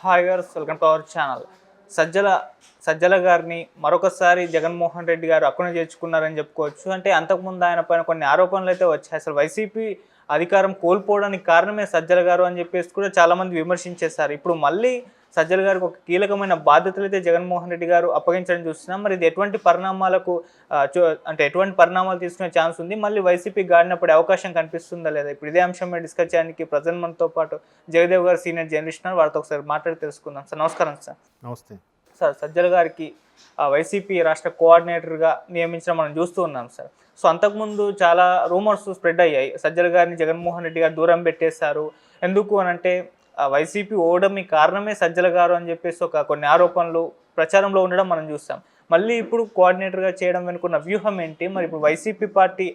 Hi guys, welcome to our channel. Sajjala Sajjala గారిని మరొకసారి జగన్మోహన్ రెడ్డి గారు అక్కున చేర్చుకున్నారని చెప్పుకోవచ్చు. అంటే అంతకుముందు ఆయన పైన కొన్ని ఆరోపణలు అయితే వచ్చాయి. అసలు వైసీపీ అధికారం కోల్పోవడానికి కారణమే సజ్జల గారు అని చెప్పేసి కూడా చాలామంది విమర్శించేశారు. ఇప్పుడు మళ్ళీ సజ్జల గారికి ఒక కీలకమైన బాధ్యతలు అయితే జగన్మోహన్ రెడ్డి గారు అప్పగించడం చూస్తున్నాం. మరి ఇది ఎటువంటి పరిణామాలకు అంటే ఎటువంటి పరిణామాలు తీసుకునే ఛాన్స్ ఉంది, మళ్ళీ వైసీపీ గాడినప్పుడు అవకాశం కనిపిస్తుందా లేదా? ఇప్పుడు ఇదే అంశం మీద డిస్కస్ చేయడానికి ప్రజెంట్ మనతో పాటు జగదేవ్ గారు సీనియర్ జర్నలిస్ట్ ఉన్నారు. వారితో ఒకసారి మాట్లాడి తెలుసుకుందాం. సార్ నమస్కారం. సార్ నమస్తే సార్, సజ్జల గారికి వైసీపీ రాష్ట్ర కోఆర్డినేటర్గా నియమించడం మనం చూస్తూ ఉన్నాం సార్. సో అంతకుముందు చాలా రూమర్స్ స్ప్రెడ్ అయ్యాయి. సజ్జల గారిని జగన్మోహన్ రెడ్డి గారు దూరం పెట్టేశారు. ఎందుకు అని అంటే వైసీపీ ఓడమి కారణమే సజ్జల గారు అని చెప్పేసి కొన్ని ఆరోపణలు ప్రచారంలో ఉండడం మనం చూస్తాం. మళ్ళీ ఇప్పుడు కోఆర్డినేటర్గా చేయడం వెనుకున్న వ్యూహం ఏంటి? మరి ఇప్పుడు వైసీపీ పార్టీ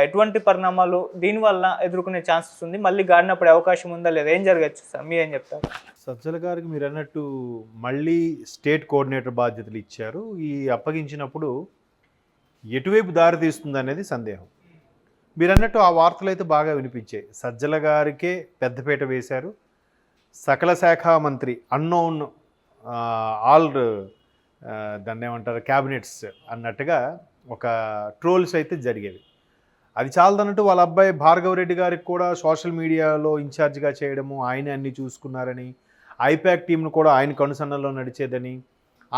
ఎటువంటి పరిణామాలు దీనివల్ల ఎదుర్కొనే ఛాన్సెస్ ఉంది? మళ్ళీ గాడినప్పుడు అవకాశం ఉందా లేదా? ఏం జరగచ్చు సార్, మీరేం చెప్తారు? సజ్జల గారికి మీరు అన్నట్టు మళ్ళీ స్టేట్ కోఆర్డినేటర్ బాధ్యతలు ఇచ్చారు. ఈ అప్పగించినప్పుడు ఎటువైపు దారి తీస్తుంది అనేది సందేహం. మీరు అన్నట్టు ఆ వార్తలు అయితే బాగా వినిపించాయి. సజ్జల గారికే పెద్దపీట వేశారు. సకల శాఖ మంత్రి అన్నోన్ ఆల్ దాన్ని ఏమంటారు క్యాబినెట్స్ అన్నట్టుగా ఒక ట్రోల్స్ అయితే జరిగేవి. అది చాలదన్నట్టు వాళ్ళ అబ్బాయి భార్గవరెడ్డి గారికి కూడా సోషల్ మీడియాలో ఇన్ఛార్జిగా చేయడము, ఆయన అన్నీ చూసుకున్నారని, ఐపాక్ టీంను కూడా ఆయన కనుసన్నల్లో నడిచేదని,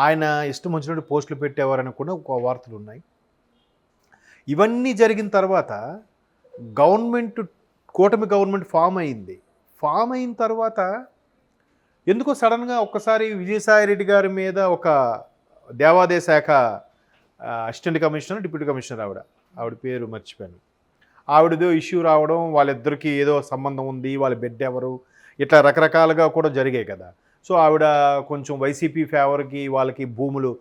ఆయన ఇష్టం వచ్చినట్టు పోస్టులు పెట్టేవారని కూడా ఒక వార్తలు ఉన్నాయి. ఇవన్నీ జరిగిన తర్వాత కూటమి గవర్నమెంట్ ఫామ్ అయింది. ఫామ్ అయిన తర్వాత ఎందుకో సడన్గా ఒక్కసారి విజయసాయిరెడ్డి గారి మీద ఒక దేవాదాయ శాఖ అసిస్టెంట్ కమిషనర్, డిప్యూటీ కమిషనర్ ఆవిడ పేరు మర్చిపోయాను, ఆవిడదో ఇష్యూ రావడం, వాళ్ళిద్దరికీ ఏదో సంబంధం ఉంది, వాళ్ళ బిడ్డ ఎవరు, ఇట్లా రకరకాలుగా కూడా జరిగాయి కదా. సో ఆవిడ కొంచెం వైసీపీ ఫేవర్కి వాళ్ళకి భూములు,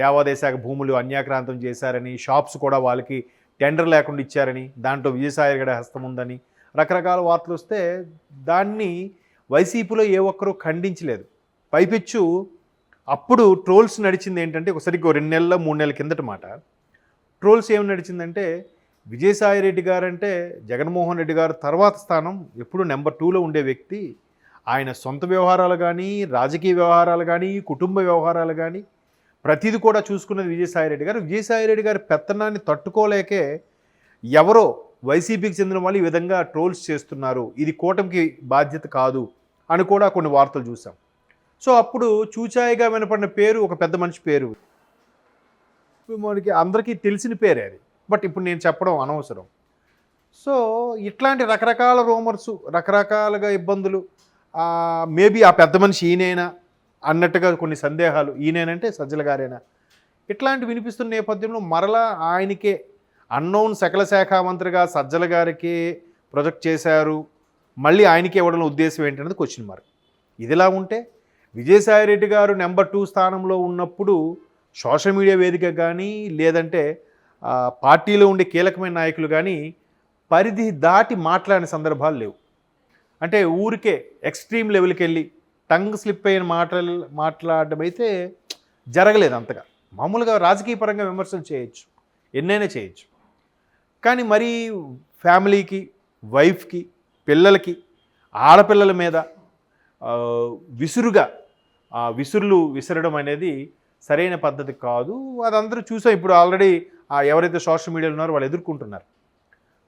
దేవాదాయ శాఖ భూములు అన్యాక్రాంతం చేశారని, షాప్స్ కూడా వాళ్ళకి టెండర్ లేకుండా ఇచ్చారని, దాంట్లో విజయసాయి గారి హస్తం ఉందని రకరకాల వార్తలు వస్తే దాన్ని వైసీపీలో ఏ ఒక్కరూ ఖండించలేదు. పైపెచ్చు అప్పుడు ట్రోల్స్ నడిచింది ఏంటంటే, ఒకసారికి 2 నెలల 3 నెలల కిందట మాట ట్రోల్స్ ఏమి నడిచిందంటే, విజయసాయిరెడ్డి గారు అంటే జగన్మోహన్ రెడ్డి గారు తర్వాత స్థానం ఎప్పుడు నెంబర్ 2లో ఉండే వ్యక్తి. ఆయన సొంత వ్యవహారాలు కానీ, రాజకీయ వ్యవహారాలు కానీ, కుటుంబ వ్యవహారాలు కానీ ప్రతిదీ కూడా చూసుకున్నది విజయసాయిరెడ్డి గారు. విజయసాయిరెడ్డి గారి పెత్తనాన్ని తట్టుకోలేకే ఎవరో వైసీపీకి చెందిన వాళ్ళు ఈ విధంగా ట్రోల్స్ చేస్తున్నారు, ఇది కూటమికి బాధ్యత కాదు అని కూడా కొన్ని వార్తలు చూసాం. సో అప్పుడు చూచాయిగా వినపడిన పేరు ఒక పెద్ద మనిషి పేరు, మనకి అందరికీ తెలిసిన పేరే అది, బట్ ఇప్పుడు నేను చెప్పడం అనవసరం. సో ఇట్లాంటి రకరకాల రూమర్సు, రకరకాలుగా ఇబ్బందులు, మేబీ ఆ పెద్ద మనిషి ఈయనైనా అన్నట్టుగా కొన్ని సందేహాలు, ఈయనేనంటే సజ్జల గారేనా, ఇట్లాంటి వినిపిస్తున్న నేపథ్యంలో మరలా ఆయనకే అన్నోన్ సకల శాఖ మంత్రిగా సజ్జల గారికి ప్రొజెక్ట్ చేశారు, మళ్ళీ ఆయనకే ఇవ్వడం ఉద్దేశం ఏంటనేది క్వశ్చన్ మార్క్. ఇదిలా ఉంటే విజయసాయిరెడ్డి గారు నెంబర్ 2 స్థానంలో ఉన్నప్పుడు సోషల్ మీడియా వేదిక కానీ, లేదంటే పార్టీలో ఉండే కీలకమైన నాయకులు కానీ పరిధి దాటి మాట్లాడిన సందర్భాలు లేవు. అంటే ఊరికే ఎక్స్ట్రీమ్ లెవెల్కి వెళ్ళి టంగ్ స్లిప్ అయిన మాట్లాడడం అయితే జరగలేదు అంతగా. మామూలుగా రాజకీయ పరంగా విమర్శలు చేయొచ్చు, ఎన్నైనా చేయొచ్చు, కానీ మరీ ఫ్యామిలీకి, వైఫ్కి, పిల్లలకి, ఆడపిల్లల మీద విసురులు విసరడం అనేది సరైన పద్ధతి కాదు. అది అందరూ చూసాం. ఇప్పుడు ఆల్రెడీ ఎవరైతే సోషల్ మీడియాలో ఉన్నారో వాళ్ళు ఎదుర్కొంటున్నారు.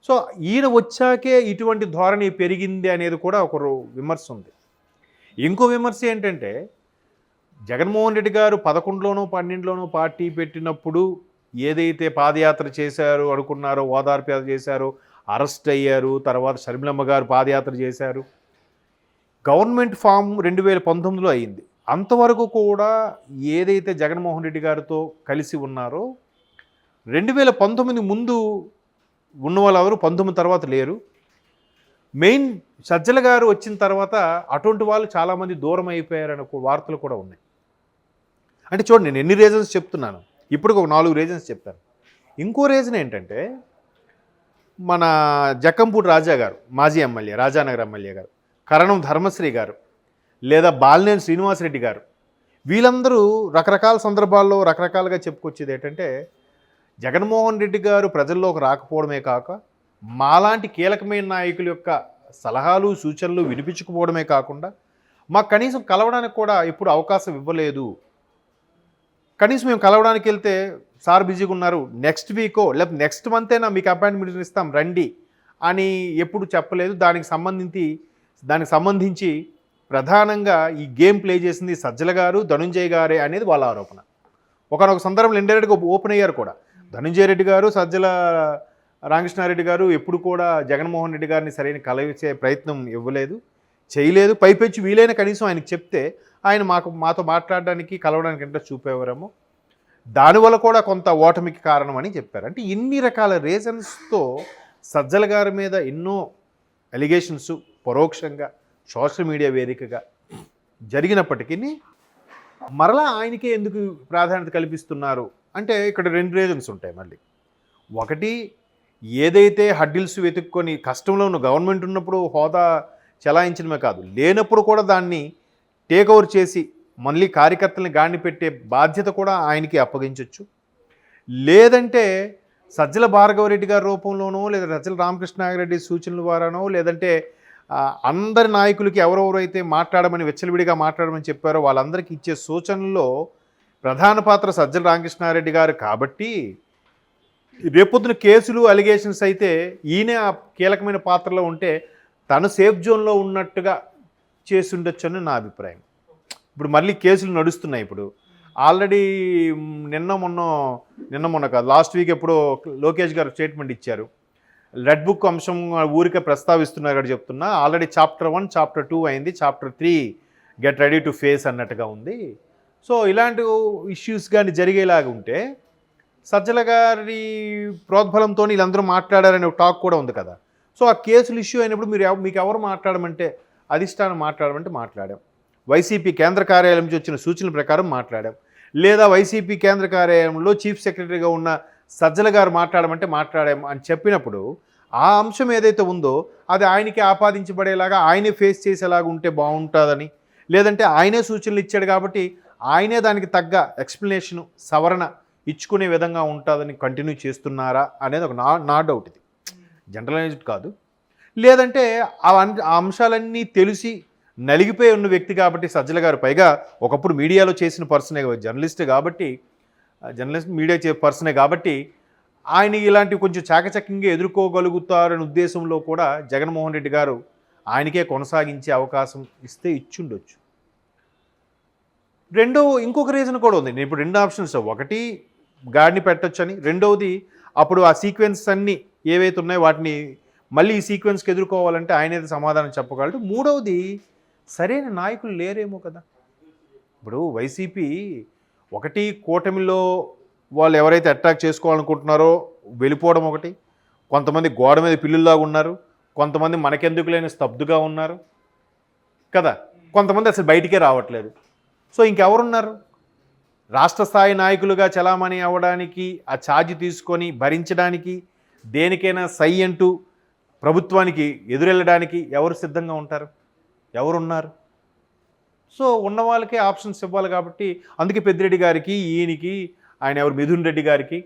సో ఈయన వచ్చాకే ఇటువంటి ధోరణి పెరిగింది అనేది కూడా ఒక విమర్శ ఉంది. ఇంకో విమర్శ ఏంటంటే, జగన్మోహన్ రెడ్డి గారు 11లోనో 12లోనో పార్టీ పెట్టినప్పుడు ఏదైతే పాదయాత్ర చేశారో అనుకున్నారో, ఓదార్పు యాత్ర చేశారో, అరెస్ట్ అయ్యారు, తర్వాత షర్మిలమ్మ గారు పాదయాత్ర చేశారు, గవర్నమెంట్ ఫామ్ 2019లో అయింది. అంతవరకు కూడా ఏదైతే జగన్మోహన్ రెడ్డి గారితో కలిసి ఉన్నారో 2019 ముందు ఉన్న వాళ్ళు ఎవరు 19 తర్వాత లేరు. మెయిన్ సజ్జల గారు వచ్చిన తర్వాత అటువంటి వాళ్ళు చాలామంది దూరం అయిపోయారని వార్తలు కూడా ఉన్నాయి. అంటే చూడండి, నేను ఎన్ని రీజన్స్ చెప్తున్నాను, ఇప్పుడు ఒక 4 రీజన్స్ చెప్తాను. ఇంకో రీజన్ ఏంటంటే, మన జక్కంపూడి రాజా గారు, మాజీ ఎమ్మెల్యే, రాజానగర్ ఎమ్మెల్యే గారు, కరణం ధర్మశ్రీ గారు, లేదా బాలినేని శ్రీనివాసరెడ్డి గారు, వీళ్ళందరూ రకరకాల సందర్భాల్లో రకరకాలుగా చెప్పుకొచ్చేది ఏంటంటే, జగన్మోహన్ రెడ్డి గారు ప్రజల్లోకి రాకపోవడమే కాక మాలాంటి కీలకమైన నాయకుల యొక్క సలహాలు సూచనలు వినిపించకపోవడమే కాకుండా మాకు కనీసం కలవడానికి కూడా ఎప్పుడు అవకాశం ఇవ్వలేదు. కనీసం మేము కలవడానికి వెళ్తే సార్ బిజీగా ఉన్నారు, నెక్స్ట్ వీకో లేకపోతే నెక్స్ట్ మంతేనా మీకు అపాయింట్మెంట్ ఇస్తాం రండి అని ఎప్పుడు చెప్పలేదు. దానికి సంబంధించి ప్రధానంగా ఈ గేమ్ ప్లే చేసింది సజ్జల గారు, ధనుంజయ్ గారే అనేది వాళ్ళ ఆరోపణ. ఒకనొక సందర్భంలో ఇండైరెక్ట్గా ఓపెన్ అయ్యారు కూడా. ధనుంజయ రెడ్డి గారు, సజ్జల రామకృష్ణారెడ్డి గారు ఎప్పుడు కూడా జగన్మోహన్ రెడ్డి గారిని సరైన కలవించే ప్రయత్నం చేయలేదు. పైపెచ్చి వీలైన కనీసం ఆయనకు చెప్తే ఆయన మాతో మాట్లాడడానికి, కలవడానికి ఇంట్రెస్ట్ చూపేవారేమో. దానివల్ల కూడా కొంత ఓటమికి కారణమని చెప్పారు. అంటే ఇన్ని రకాల రీజన్స్తో సజ్జల గారి మీద ఎన్నో ఎలిగేషన్స్ పరోక్షంగా సోషల్ మీడియా వేదికగా జరిగినప్పటికీ మరలా ఆయనకే ఎందుకు ప్రాధాన్యత కల్పిస్తున్నారు అంటే ఇక్కడ 2 రీజన్స్ ఉంటాయి మళ్ళీ. ఒకటి, ఏదైతే హడ్డిల్స్ వెతుక్కొని కష్టంలో ఉన్న గవర్నమెంట్ ఉన్నప్పుడు హోదా చెలాయించడమే కాదు, లేనప్పుడు కూడా దాన్ని టేక్ ఓవర్ చేసి మళ్ళీ కార్యకర్తల్ని గాడిని పెట్టే బాధ్యత కూడా ఆయనకి అప్పగించవచ్చు. లేదంటే సజ్జల భార్గవరెడ్డి గారి రూపంలోనో, లేదా సజ్జల రామకృష్ణారెడ్డి సూచనల ద్వారానో, లేదంటే అందరి నాయకులకి ఎవరెవరైతే మాట్లాడమని విచ్చలవిడిగా మాట్లాడమని చెప్పారో వాళ్ళందరికీ ఇచ్చే సూచనల్లో ప్రధాన పాత్ర సజ్జల రామకృష్ణారెడ్డి గారు కాబట్టి రేపొద్దున కేసులు అలిగేషన్స్ అయితే ఈయనే ఆ కీలకమైన పాత్రలో ఉంటే తను సేఫ్ జోన్లో ఉన్నట్టుగా చేసి ఉండొచ్చు అని నా అభిప్రాయం. ఇప్పుడు మళ్ళీ కేసులు నడుస్తున్నాయి. ఇప్పుడు ఆల్రెడీ నిన్న మొన్న కాదు, లాస్ట్ వీక్ ఎప్పుడో లోకేష్ గారు స్టేట్మెంట్ ఇచ్చారు. రెడ్ బుక్ అంశం ఊరికే ప్రస్తావిస్తున్నారు కూడా చెప్తున్నా, ఆల్రెడీ చాప్టర్ 1 చాప్టర్ 2 అయింది, chapter 3 get ready to face అన్నట్టుగా ఉంది. సో ఇలాంటి ఇష్యూస్ కానీ జరిగేలాగా ఉంటే సజ్జల గారి ప్రోద్బలంతో వీళ్ళందరూ మాట్లాడారనే టాక్ కూడా ఉంది కదా. సో ఆ కేసులు ఇష్యూ అయినప్పుడు మీకు ఎవరు మాట్లాడమంటే అధిష్టానం మాట్లాడమంటే మాట్లాడాం. వైసీపీ కేంద్ర కార్యాలయం నుంచి వచ్చిన సూచనల ప్రకారం మాట్లాడాం. లేదా వైసీపీ కేంద్ర కార్యాలయంలో చీఫ్ సెక్రటరీగా ఉన్న సజ్జల గారు మాట్లాడమంటే మాట్లాడాం అని చెప్పినప్పుడు ఆ అంశం ఏదైతే ఉందో అది ఆయనకి ఆపాదించబడేలాగా, ఆయనే ఫేస్ చేసేలాగా ఉంటే బాగుంటుందని, లేదంటే ఆయనే సూచనలు ఇచ్చాడు కాబట్టి ఆయనే దానికి తగ్గ ఎక్స్ప్లెనేషను, సవరణ ఇచ్చుకునే విధంగా ఉంటుందని కంటిన్యూ చేస్తున్నారా అనేది ఒక నా డౌట్. ఇది జనరలైజ్డ్ కాదు. లేదంటే ఆ అంశాలన్నీ తెలిసి నలిగిపోయి ఉన్న వ్యక్తి కాబట్టి సజ్జల గారు, పైగా ఒకప్పుడు మీడియాలో చేసిన పర్సనే, జర్నలిస్ట్ మీడియా పర్సనే కాబట్టి ఆయన ఇలాంటివి కొంచెం చాకచక్యంగా ఎదుర్కోగలుగుతారనే ఉద్దేశంలో కూడా జగన్మోహన్ రెడ్డి గారు ఆయనకే కొనసాగించే అవకాశం ఇస్తే ఇచ్చుండొచ్చు. ఇంకొక రీజన్ కూడా ఉంది. నేను ఇప్పుడు 2 ఆప్షన్స్, ఒకటి గాడిని పెట్టొచ్చని, రెండవది అప్పుడు ఆ సీక్వెన్స్ అన్నీ ఏవైతే ఉన్నాయో వాటిని మళ్ళీ ఈ సీక్వెన్స్కి ఎదుర్కోవాలంటే ఆయనైతే సమాధానం చెప్పగలడు. మూడవది, సరైన నాయకులు లేరేమో కదా. ఇప్పుడు వైసీపీ ఒకటి, కూటమిలో వాళ్ళు ఎవరైతే అటాక్ చేసుకోవాలనుకుంటున్నారో వెళ్ళిపోవడం ఒకటి, కొంతమంది గోడ మీద పిల్లుల్లాగా ఉన్నారు, కొంతమంది మనకెందుకు లేని స్తబ్దుగా ఉన్నారు కదా, కొంతమంది అసలు బయటికే రావట్లేదు. సో ఇంకెవరున్నారు? రాష్ట్ర స్థాయి నాయకులుగా చలామణి అవ్వడానికి, ఆ ఛార్జ్ తీసుకొని భరించడానికి, దేనికైనా సై అంటూ ప్రభుత్వానికి ఎదురెళ్ళడానికి ఎవరు సిద్ధంగా ఉంటారు? ఎవరున్నారు? సో ఉన్న వాళ్ళకే ఆప్షన్స్ ఇవ్వాలి కాబట్టి అందుకే పెద్దిరెడ్డి గారికి, ఈయనకి, ఆయన ఎవరు మిథున్ రెడ్డి గారికి